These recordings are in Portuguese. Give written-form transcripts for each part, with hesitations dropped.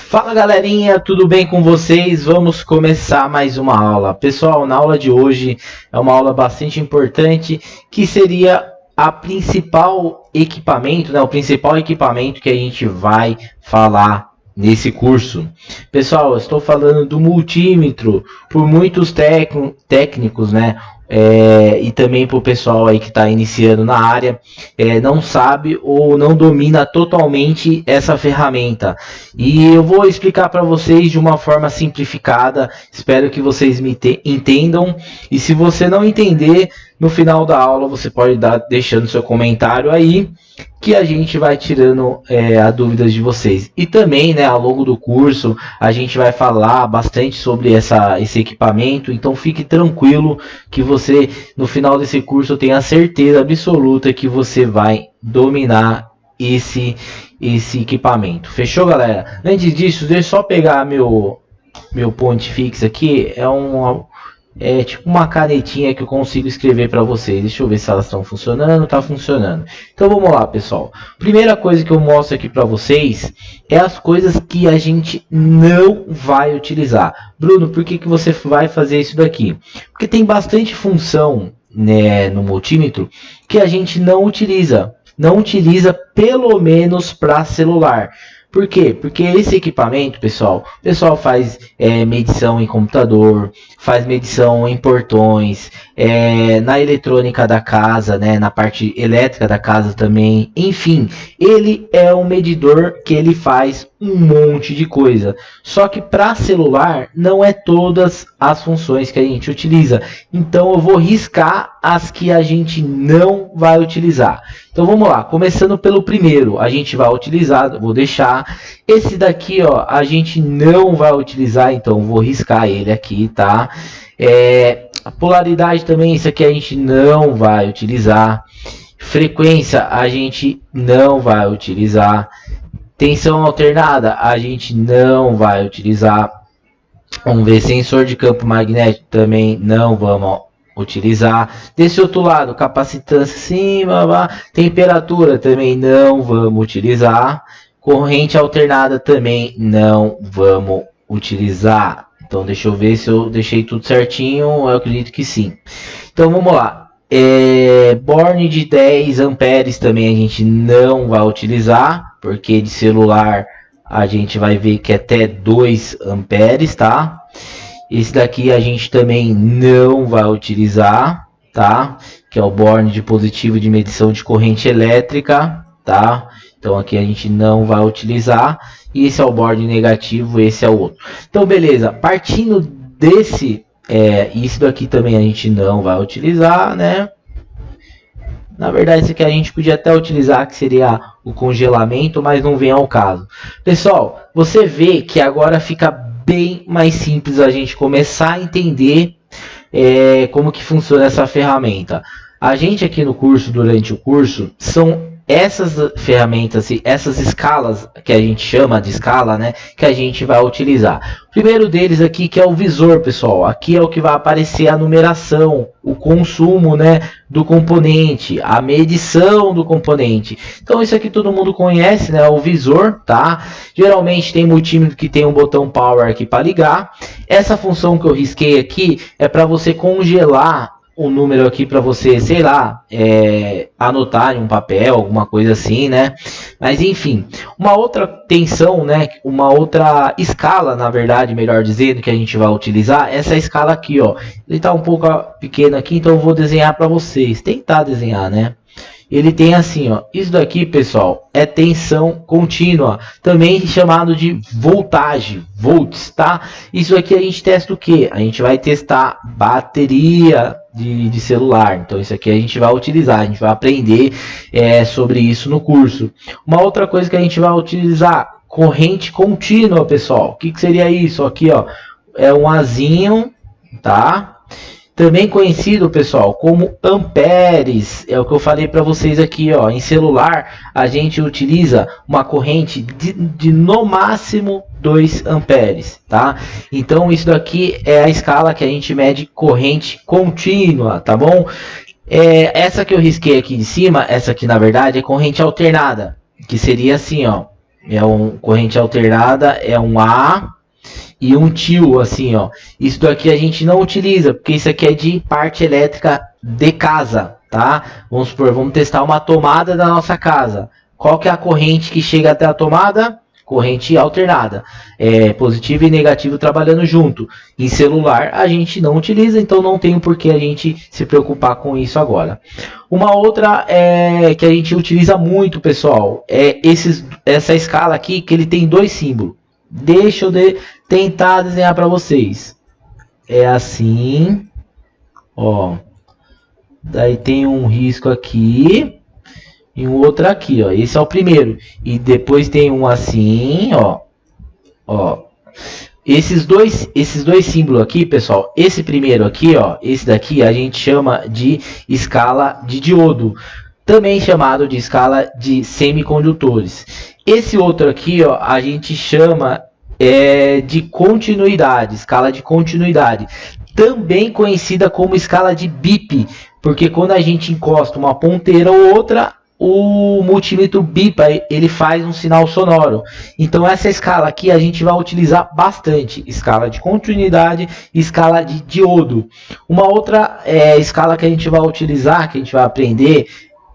Fala galerinha, tudo bem com vocês? Vamos começar mais uma aula. Pessoal, na aula de hoje é uma aula bastante importante, que seria a principal equipamento, né? O principal equipamento que a gente vai falar nesse curso. Pessoal, eu estou falando do multímetro. Por muitos técnicos, né? E também para o pessoal aí que está iniciando na área, não sabe ou não domina totalmente essa ferramenta. E eu vou explicar para vocês de uma forma simplificada. Espero que vocês me entendam. E se você não entender, no final da aula você pode deixando seu comentário aí, que a gente vai tirando as dúvidas de vocês. E também, né, ao longo do curso, a gente vai falar bastante sobre esse equipamento. Então fique tranquilo que você, no final desse curso, tenha certeza absoluta que você vai dominar esse equipamento. Fechou, galera? Antes disso, deixa eu só pegar meu ponto fixo aqui. É tipo uma canetinha que eu consigo escrever para vocês. Deixa eu ver se elas estão funcionando. Tá funcionando. Então vamos lá, pessoal. Primeira coisa que eu mostro aqui para vocês é as coisas que a gente não vai utilizar. Bruno, por que você vai fazer isso daqui? Porque tem bastante função, né, no multímetro que a gente não utiliza. Não utiliza pelo menos para celular. Por quê? Porque esse equipamento, pessoal, o pessoal faz medição em computador, faz medição em portões, na eletrônica da casa, né, na parte elétrica da casa também. Enfim, ele é um medidor que ele faz um monte de coisa. Só que para celular não é todas as funções que a gente utiliza. Então eu vou riscar as que a gente não vai utilizar. Então vamos lá, começando pelo primeiro, a gente vai utilizar, vou deixar. Esse daqui, ó, a gente não vai utilizar, então vou riscar ele aqui, tá? A polaridade também, isso aqui a gente não vai utilizar. Frequência a gente não vai utilizar. Tensão alternada a gente não vai utilizar. Vamos ver, sensor de campo magnético também não vamos utilizar. Desse outro lado, capacitância sim, temperatura também não vamos utilizar. Corrente alternada também não vamos utilizar. Então deixa eu ver se eu deixei tudo certinho. Eu acredito que sim. Então vamos lá. Borne de 10 amperes também a gente não vai utilizar, porque de celular a gente vai ver que é até 2 amperes, tá? Esse daqui a gente também não vai utilizar, tá? Que é o borne de positivo de medição de corrente elétrica, tá? Então aqui a gente não vai utilizar. E esse é o borne negativo, esse é o outro. Então beleza, partindo desse, isso daqui também a gente não vai utilizar, né? Na verdade, esse aqui a gente podia até utilizar, que seria o congelamento, mas não vem ao caso. Pessoal, você vê que agora fica bem mais simples a gente começar a entender como que funciona essa ferramenta. A gente aqui no curso, durante o curso, são essas ferramentas, essas escalas que a gente chama de escala, né, que a gente vai utilizar. O primeiro deles aqui, que é o visor, pessoal. Aqui é o que vai aparecer a numeração, o consumo, né, do componente, a medição do componente. Então isso aqui todo mundo conhece, né, o visor, tá? Geralmente tem multímetro que tem um botão power aqui para ligar. Essa função que eu risquei aqui é para você congelar um número aqui para você, sei lá, anotar em um papel, alguma coisa assim, né? Mas enfim, uma outra tensão, né? Uma outra escala, na verdade, melhor dizendo, que a gente vai utilizar, essa escala aqui, ó. Ele tá um pouco pequeno aqui, então eu vou desenhar para vocês. Tentar desenhar, né? Ele tem assim, ó, isso daqui, pessoal, é tensão contínua, também chamado de voltagem, volts, tá? Isso aqui a gente testa o que? A gente vai testar bateria de celular. Então isso aqui a gente vai utilizar, a gente vai aprender sobre isso no curso. Uma outra coisa que a gente vai utilizar, corrente contínua, pessoal. O que seria isso? Aqui, ó, é um azinho, tá? Também conhecido, pessoal, como amperes. É o que eu falei para vocês aqui, ó. Em celular, a gente utiliza uma corrente de no máximo 2 amperes, tá? Então, isso daqui é a escala que a gente mede corrente contínua, tá bom? Essa que eu risquei aqui de cima, essa aqui, na verdade, é corrente alternada, que seria assim, ó. é um corrente alternada, é um A e um tio, assim, ó. Isso daqui a gente não utiliza, porque isso aqui é de parte elétrica de casa, tá? Vamos supor, vamos testar uma tomada da nossa casa. Qual que é a corrente que chega até a tomada? Corrente alternada, positivo e negativo trabalhando junto. Em celular a gente não utiliza, então não tem por que a gente se preocupar com isso agora. Uma outra que a gente utiliza muito, pessoal, é essa escala aqui, que ele tem dois símbolos. Deixa eu tentar desenhar para vocês. É assim, ó. Daí tem um risco aqui e um outro aqui, ó. Esse é o primeiro. E depois tem um assim, ó. Ó. Esses dois símbolos aqui, pessoal. Esse primeiro aqui, ó. Esse daqui a gente chama de escala de diodo. Também chamado de escala de semicondutores. Esse outro aqui, ó, a gente chama de continuidade. Escala de continuidade. Também conhecida como escala de bip. Porque quando a gente encosta uma ponteira ou outra, o multímetro bipa, ele faz um sinal sonoro. Então essa escala aqui a gente vai utilizar bastante, escala de continuidade e escala de diodo. Uma outra escala que a gente vai utilizar, que a gente vai aprender,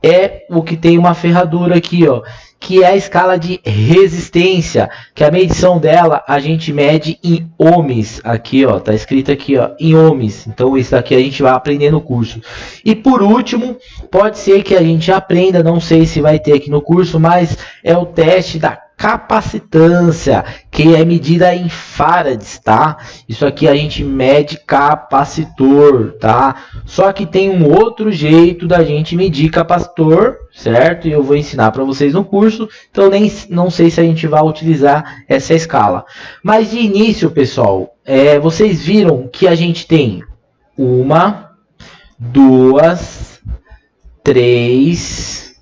é o que tem uma ferradura aqui, ó, que é a escala de resistência, que a medição dela a gente mede em ohms. Aqui, ó, tá escrito aqui, ó, em ohms. Então isso daqui a gente vai aprender no curso. E por último, pode ser que a gente aprenda, não sei se vai ter aqui no curso, mas é o teste da capacitância, que é medida em farads, tá? Isso aqui a gente mede capacitor, tá? Só que tem um outro jeito da gente medir capacitor, certo? E eu vou ensinar para vocês no curso, então não sei se a gente vai utilizar essa escala. Mas de início, pessoal, vocês viram que a gente tem 1, 2, 3,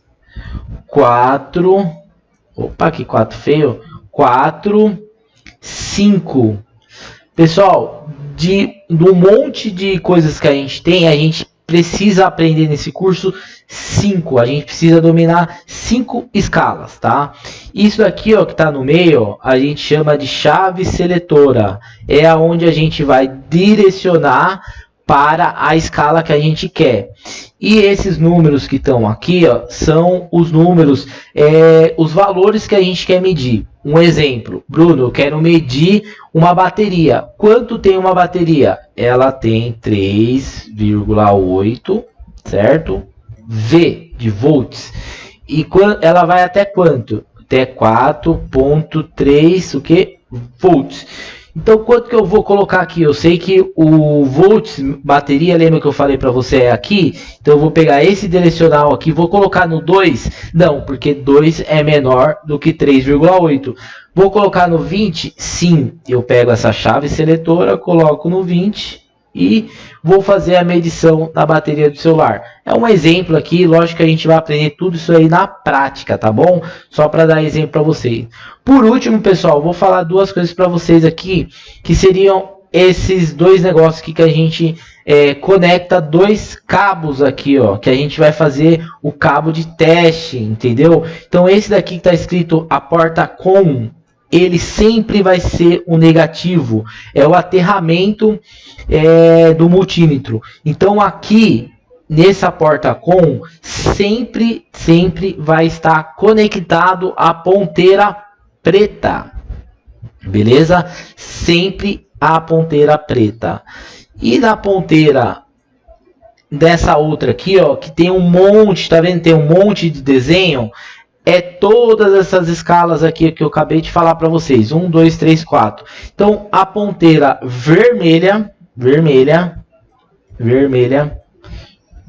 4... Opa, que 4 feio. 4, 5. Pessoal, do monte de coisas que a gente tem, a gente precisa aprender nesse curso 5. A gente precisa dominar 5 escalas, tá? Isso aqui, ó, que tá no meio, ó, a gente chama de chave seletora. É aonde a gente vai direcionar para a escala que a gente quer. E esses números que estão aqui, ó, são os números, os valores que a gente quer medir. Um exemplo, Bruno, eu quero medir uma bateria. Quanto tem uma bateria? Ela tem 3,8, certo? V de volts. E ela vai até quanto? Até 4,3 o que? Volts. Então, quanto que eu vou colocar aqui? Eu sei que o volts, bateria, lembra que eu falei para você é aqui? Então, eu vou pegar esse direcional aqui, vou colocar no 2? Não, porque 2 é menor do que 3,8. Vou colocar no 20? Sim, eu pego essa chave seletora, coloco no 20 e vou fazer a medição da bateria do celular. É um exemplo aqui, lógico que a gente vai aprender tudo isso aí na prática, tá bom? Só para dar exemplo para vocês. Por último, pessoal, vou falar duas coisas para vocês aqui, que seriam esses dois negócios aqui que a gente conecta dois cabos aqui, ó, que a gente vai fazer o cabo de teste, entendeu? Então esse daqui que está escrito a porta COM, ele sempre vai ser o negativo, é o aterramento do multímetro. Então aqui nessa porta COM sempre vai estar conectado a ponteira preta, beleza? Sempre a ponteira preta. E na ponteira dessa outra aqui, ó, que tem um monte, tá vendo? Tem um monte de desenho. É todas essas escalas aqui que eu acabei de falar para vocês. 1, 2, 3, 4. Então, a ponteira vermelha.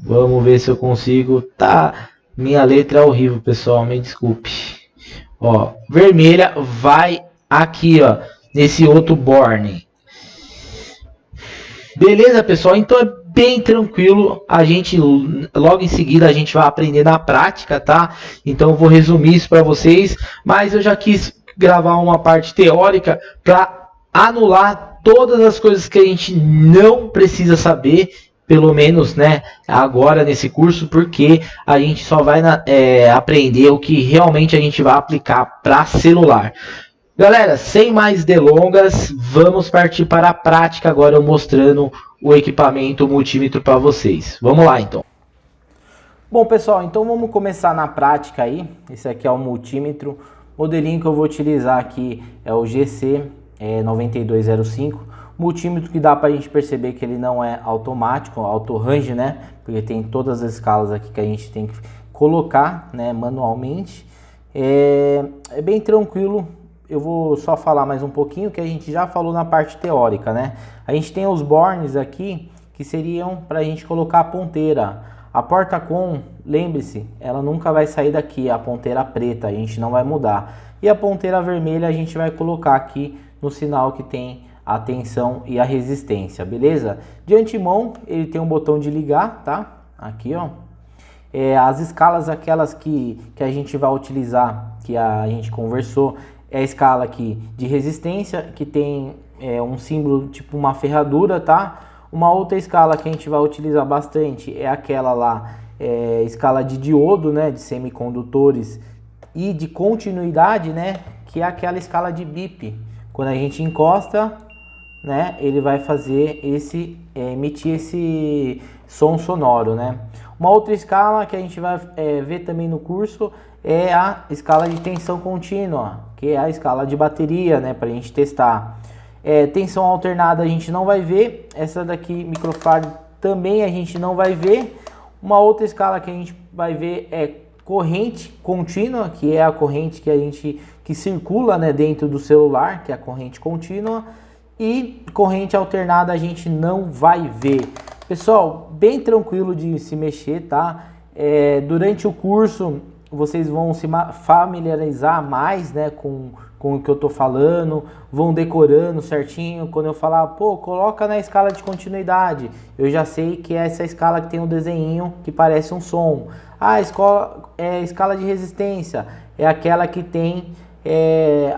Vamos ver se eu consigo. Tá, minha letra é horrível, pessoal, me desculpe. Ó, vermelha vai aqui, ó, nesse outro borne. Beleza, pessoal? Então é bem tranquilo. A gente logo em seguida a gente vai aprender na prática, tá? Então eu vou resumir isso para vocês, mas eu já quis gravar uma parte teórica para anular todas as coisas que a gente não precisa saber pelo menos, né, agora nesse curso, porque a gente só vai aprender o que realmente a gente vai aplicar para celular. Galera, sem mais delongas, vamos partir para a prática agora, eu mostrando o equipamento multímetro para vocês. Vamos lá então. Bom pessoal, então vamos começar na prática aí. Esse aqui é o multímetro. O modelinho que eu vou utilizar aqui é o GC 9205. Multímetro que dá para a gente perceber que ele não é automático, auto-range, né? Porque tem todas as escalas aqui que a gente tem que colocar, né, manualmente. É bem tranquilo. Eu vou só falar mais um pouquinho que a gente já falou na parte teórica, né? A gente tem os bornes aqui que seriam para a gente colocar a ponteira. A porta-com, lembre-se, ela nunca vai sair daqui, a ponteira preta, a gente não vai mudar. E a ponteira vermelha a gente vai colocar aqui no sinal que tem a tensão e a resistência, beleza? De antemão, ele tem um botão de ligar, tá? Aqui, ó. As escalas, aquelas que a gente vai utilizar, que a gente conversou, é a escala aqui de resistência, que tem um símbolo tipo uma ferradura, tá? Uma outra escala que a gente vai utilizar bastante é aquela lá, escala de diodo, né, de semicondutores e de continuidade, né, que é aquela escala de bip. Quando a gente encosta, né, ele vai fazer emitir esse som sonoro, né. Uma outra escala que a gente vai ver também no curso é a escala de tensão contínua, que é a escala de bateria, né, para a gente testar. Tensão alternada a gente não vai ver, essa daqui, microfarad, também a gente não vai ver. Uma outra escala que a gente vai ver é corrente contínua, que é a corrente que circula, né, dentro do celular, que é a corrente contínua. E corrente alternada a gente não vai ver. Pessoal, bem tranquilo de se mexer, tá? Durante o curso vocês vão se familiarizar mais, né, com o que eu tô falando, vão decorando certinho. Quando eu falar, pô, coloca na escala de continuidade, eu já sei que é essa escala que tem um desenho que parece um som. A escala de resistência é aquela que tem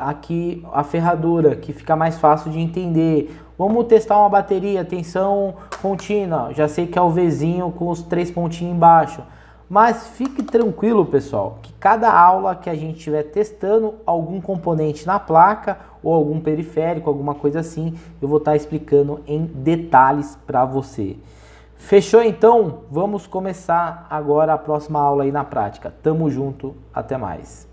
aqui a ferradura, que fica mais fácil de entender. Vamos testar uma bateria, tensão contínua, já sei que é o Vzinho com os 3 pontinhos embaixo. Mas fique tranquilo, pessoal, que cada aula que a gente estiver testando algum componente na placa ou algum periférico, alguma coisa assim, eu vou estar explicando em detalhes para você. Fechou então? Vamos começar agora a próxima aula aí na prática. Tamo junto, até mais.